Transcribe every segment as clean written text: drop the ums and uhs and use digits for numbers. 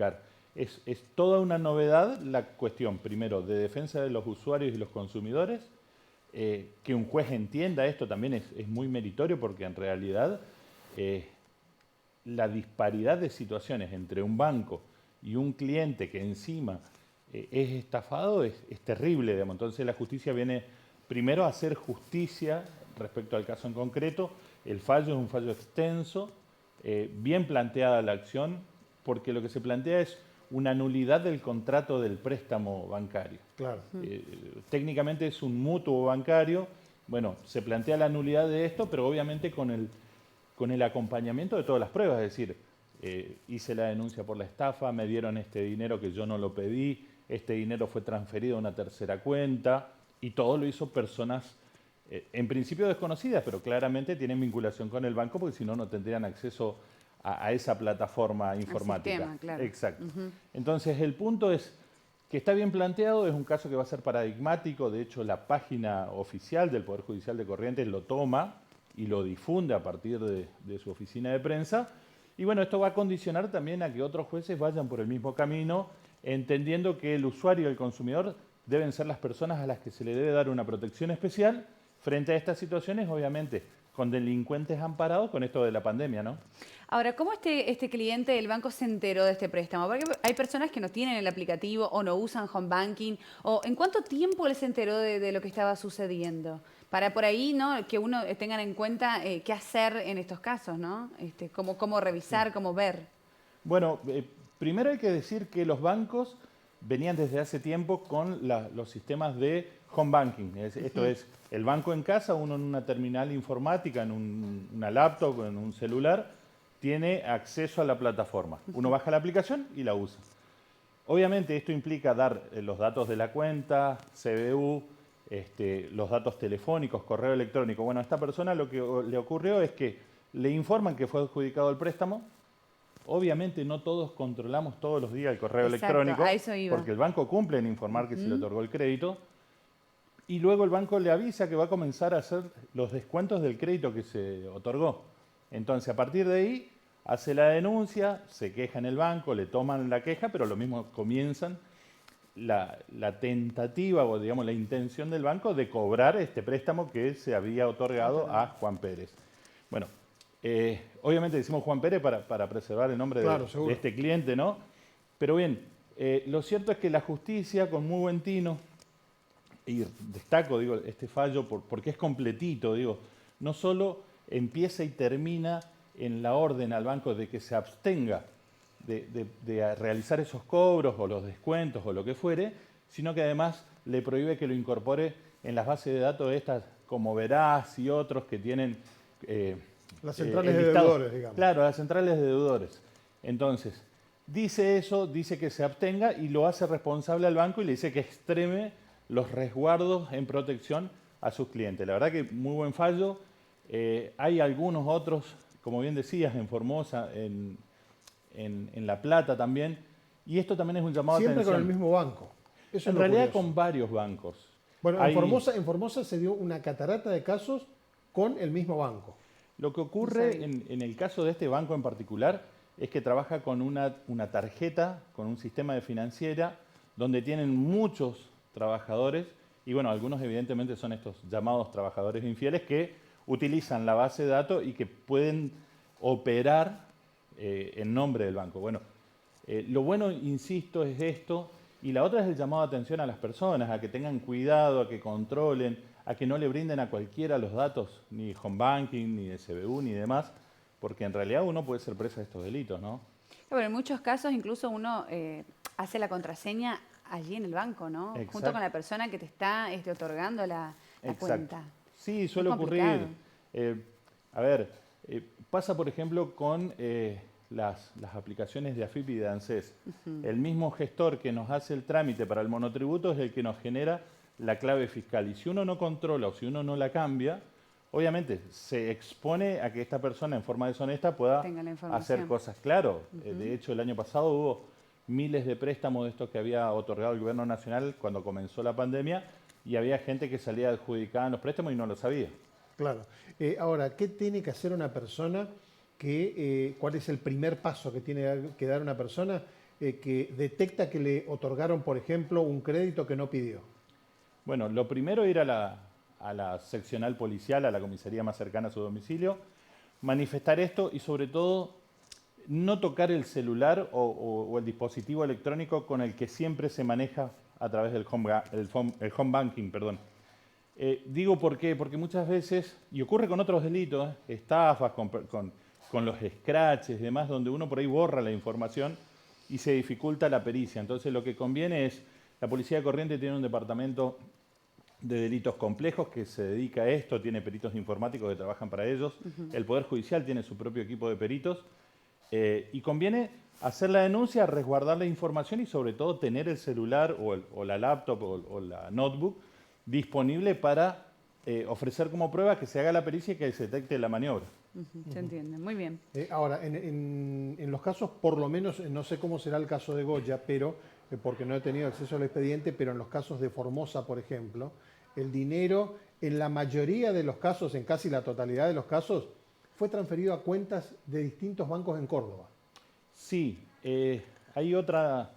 explicar. Es toda una novedad la cuestión, primero, de defensa de los usuarios y los consumidores. Que un juez entienda esto también es muy meritorio porque en realidad la disparidad de situaciones entre un banco y un cliente que encima es estafado es terrible, digamos. Entonces la justicia viene primero a hacer justicia respecto al caso en concreto. El fallo es un fallo extenso, bien planteada la acción, porque lo que se plantea es una nulidad del contrato del préstamo bancario. Claro. Técnicamente es un mutuo bancario. Bueno, se plantea la nulidad de esto, pero obviamente con el acompañamiento de todas las pruebas. Es decir, hice la denuncia por la estafa, me dieron este dinero que yo no lo pedí, este dinero fue transferido a una tercera cuenta y todo lo hizo personas en principio desconocidas, pero claramente tienen vinculación con el banco porque si no, no tendrían acceso a esa plataforma informática. Sistema, claro. Exacto. Entonces, el punto es que está bien planteado, es un caso que va a ser paradigmático, de hecho la página oficial del Poder Judicial de Corrientes lo toma y lo difunde a partir de su oficina de prensa. Y bueno, esto va a condicionar también a que otros jueces vayan por el mismo camino, entendiendo que el usuario y el consumidor deben ser las personas a las que se le debe dar una protección especial frente a estas situaciones, obviamente, con delincuentes amparados con esto de la pandemia, ¿no? Ahora, ¿cómo este cliente del banco se enteró de este préstamo? Porque hay personas que no tienen el aplicativo o no usan home banking. ¿O en cuánto tiempo él se enteró de lo que estaba sucediendo? Para por ahí, ¿no?, que uno tengan en cuenta qué hacer en estos casos, ¿no? Cómo revisar, Sí. cómo ver. Bueno, primero hay que decir que los bancos venían desde hace tiempo con los sistemas de home banking. Esto es el banco en casa, uno en una terminal informática, en una laptop, en un celular, tiene acceso a la plataforma. Uno baja la aplicación y la usa. Obviamente esto implica dar los datos de la cuenta, CBU, los datos telefónicos, correo electrónico. Bueno, a esta persona lo que le ocurrió es que le informan que fue adjudicado el préstamo. Obviamente no todos controlamos todos los días el correo electrónico, a eso iba. porque el banco cumple en informar que se le otorgó el crédito, y luego el banco le avisa que va a comenzar a hacer los descuentos del crédito que se otorgó. Entonces, a partir de ahí, hace la denuncia, se queja en el banco, le toman la queja, pero lo mismo comienzan la tentativa o, digamos, la intención del banco de cobrar este préstamo que se había otorgado a Juan Pérez. Bueno, obviamente decimos Juan Pérez para preservar el nombre de este cliente, ¿no? Pero bien, lo cierto es que la justicia, con muy buen tino, y destaco, digo, este fallo porque es completito, digo, no solo empieza y termina en la orden al banco de que se abstenga de realizar esos cobros o los descuentos o lo que fuere, sino que además le prohíbe que lo incorpore en las bases de datos estas como Veraz y otros que tienen... las centrales de deudores, digamos. Claro, las centrales de deudores. Entonces, dice eso, dice que se abstenga y lo hace responsable al banco y le dice que extreme los resguardos en protección a sus clientes. La verdad que muy buen fallo. Hay algunos otros, como bien decías, en Formosa, en La Plata también. Y esto también es un llamado a atención. Siempre con el mismo banco. Eso en realidad con varios bancos. Bueno, en Formosa se dio una catarata de casos con el mismo banco. Lo que ocurre en el caso de este banco en particular es que trabaja con una tarjeta, con un sistema de financiera, donde tienen muchos trabajadores, y bueno, algunos evidentemente son estos llamados trabajadores infieles que utilizan la base de datos y que pueden operar en nombre del banco. Bueno, lo bueno, insisto, es esto, y la otra es el llamado de atención a las personas, a que tengan cuidado, a que controlen, a que no le brinden a cualquiera los datos, ni home banking, ni de CBU, ni demás, porque en realidad uno puede ser presa de estos delitos, ¿no? Pero en muchos casos incluso uno hace la contraseña allí en el banco, ¿no? Exacto. Junto con la persona que te está otorgando la cuenta. Sí, suele ocurrir. A ver, pasa por ejemplo con las aplicaciones de AFIP y de ANSES. El mismo gestor que nos hace el trámite para el monotributo es el que nos genera la clave fiscal. Y si uno no controla o si uno no la cambia, obviamente se expone a que esta persona en forma deshonesta pueda hacer cosas. Claro, de hecho el año pasado hubo miles de préstamos de estos que había otorgado el gobierno nacional cuando comenzó la pandemia y había gente que salía adjudicada en los préstamos y no lo sabía. Claro. Ahora, ¿qué tiene que hacer una persona? ¿Cuál es el primer paso que tiene que dar una persona que detecta que le otorgaron, por ejemplo, un crédito que no pidió? Bueno, lo primero ir a la seccional policial, a la comisaría más cercana a su domicilio, manifestar esto y sobre todo no tocar el celular o el dispositivo electrónico con el que siempre se maneja a través del el home banking, perdón. Digo por qué, porque muchas veces, y ocurre con otros delitos, estafas, con los scratches y demás, donde uno por ahí borra la información y se dificulta la pericia. Entonces lo que conviene es, la Policía de Corrientes tiene un departamento de delitos complejos que se dedica a esto, tiene peritos informáticos que trabajan para ellos, el Poder Judicial tiene su propio equipo de peritos, y conviene hacer la denuncia, resguardar la información y sobre todo tener el celular o la laptop o la notebook disponible para ofrecer como prueba que se haga la pericia y que se detecte la maniobra. Se entiende, muy bien. Ahora, en los casos, por lo menos, no sé cómo será el caso de Goya, pero porque no he tenido acceso al expediente, pero en los casos de Formosa, por ejemplo, el dinero, en la mayoría de los casos, en casi la totalidad de los casos, fue transferido a cuentas de distintos bancos en Córdoba. Sí, hay otra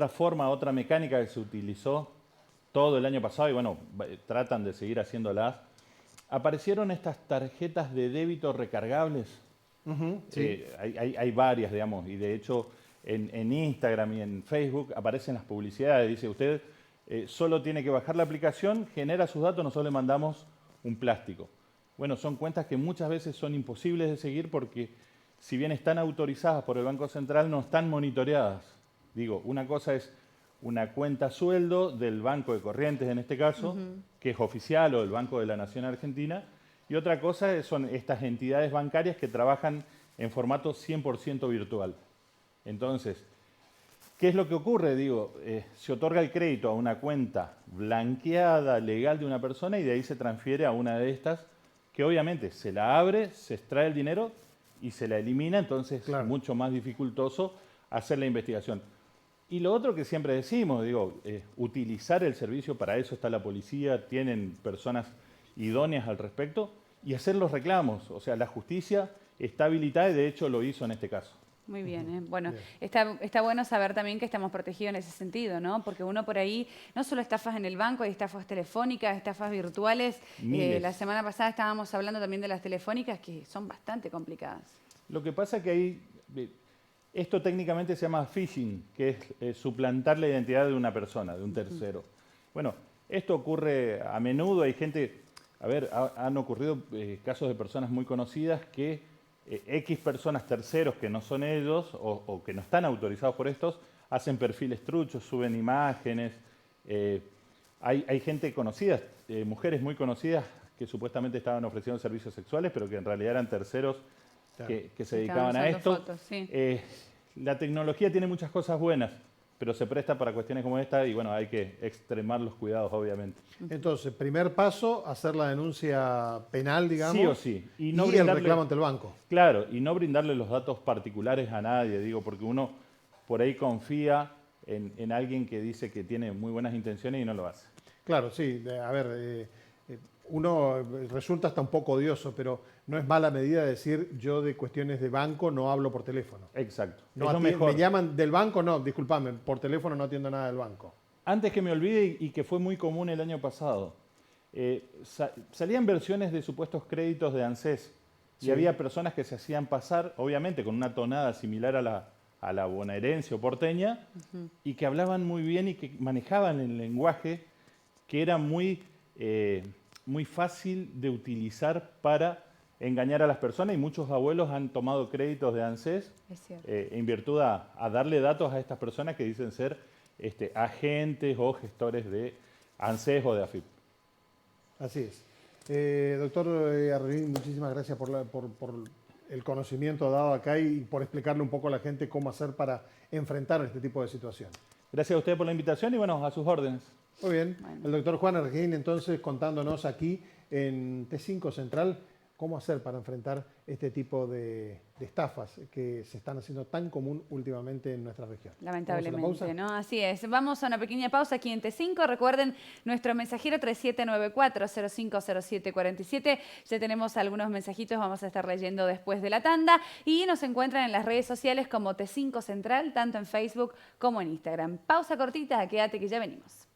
forma, otra mecánica que se utilizó todo el año pasado y bueno, tratan de seguir haciéndolas. Aparecieron estas tarjetas de débito recargables. Sí. Hay varias, digamos, y de hecho en Instagram y en Facebook aparecen las publicidades. Dice, usted solo tiene que bajar la aplicación, genera sus datos, nosotros le mandamos un plástico. Bueno, son cuentas que muchas veces son imposibles de seguir porque si bien están autorizadas por el Banco Central, no están monitoreadas. Digo, una cosa es una cuenta sueldo del Banco de Corrientes, en este caso, que es oficial, o del Banco de la Nación Argentina, y otra cosa son estas entidades bancarias que trabajan en formato 100% virtual. Entonces, ¿qué es lo que ocurre? Digo, se otorga el crédito a una cuenta blanqueada, legal de una persona y de ahí se transfiere a una de estas, que obviamente se la abre, se extrae el dinero y se la elimina, entonces claro, es mucho más dificultoso hacer la investigación. Y lo otro que siempre decimos, digo, utilizar el servicio, para eso está la policía, tienen personas idóneas al respecto, y hacer los reclamos. O sea, la justicia está habilitada y de hecho lo hizo en este caso. Muy bien, Bueno, bien. está bueno saber también que estamos protegidos en ese sentido, ¿no? Porque uno por ahí, no solo estafas en el banco, hay estafas telefónicas, estafas virtuales. Miles. La semana pasada estábamos hablando también de las telefónicas que son bastante complicadas. Lo que pasa es que hay... Esto técnicamente se llama phishing, que es suplantar la identidad de una persona, de un tercero. Bueno, esto ocurre a menudo, hay gente, a ver, han ocurrido casos de personas muy conocidas que X personas terceros que no son ellos o que no están autorizados por estos, hacen perfiles truchos, suben imágenes. Hay gente conocida, mujeres muy conocidas que supuestamente estaban ofreciendo servicios sexuales, pero que en realidad eran terceros. Claro. Que se dedicaban a esto. Fotos, sí. La tecnología tiene muchas cosas buenas, pero se presta para cuestiones como esta y bueno, hay que extremar los cuidados, obviamente. Entonces, primer paso, hacer la denuncia penal, digamos. Sí o sí. Y el reclamo ante el banco. Claro, y no brindarle los datos particulares a nadie, digo, porque uno por ahí confía en alguien que dice que tiene muy buenas intenciones y no lo hace. Claro, sí. A ver, uno resulta hasta un poco odioso, pero no es mala medida decir yo de cuestiones de banco no hablo por teléfono. Exacto. No Es lo mejor. Me llaman del banco, no, discúlpame, por teléfono no atiendo nada del banco. Antes que me olvide, y que fue muy común el año pasado, salían versiones de supuestos créditos de ANSES y Sí. había personas que se hacían pasar, obviamente con una tonada similar a la bonaerense o porteña, y que hablaban muy bien y que manejaban el lenguaje que era muy fácil de utilizar para engañar a las personas, y muchos abuelos han tomado créditos de ANSES Es cierto. en virtud a darle datos a estas personas que dicen ser agentes o gestores de ANSES o de AFIP. Así es. Doctor Arreguín, muchísimas gracias por el conocimiento dado acá y por explicarle un poco a la gente cómo hacer para enfrentar este tipo de situaciones. Gracias a usted por la invitación y bueno, a sus órdenes. Muy bien. Bueno. El doctor Juan Arreguín entonces contándonos aquí en T5 Central cómo hacer para enfrentar este tipo de estafas que se están haciendo tan común últimamente en nuestra región. Lamentablemente, ¿no? Así es. Vamos a una pequeña pausa aquí en T5. Recuerden nuestro mensajero 3794-050747. Ya tenemos algunos mensajitos, vamos a estar leyendo después de la tanda. Y nos encuentran en las redes sociales como T5 Central, tanto en Facebook como en Instagram. Pausa cortita, quédate que ya venimos.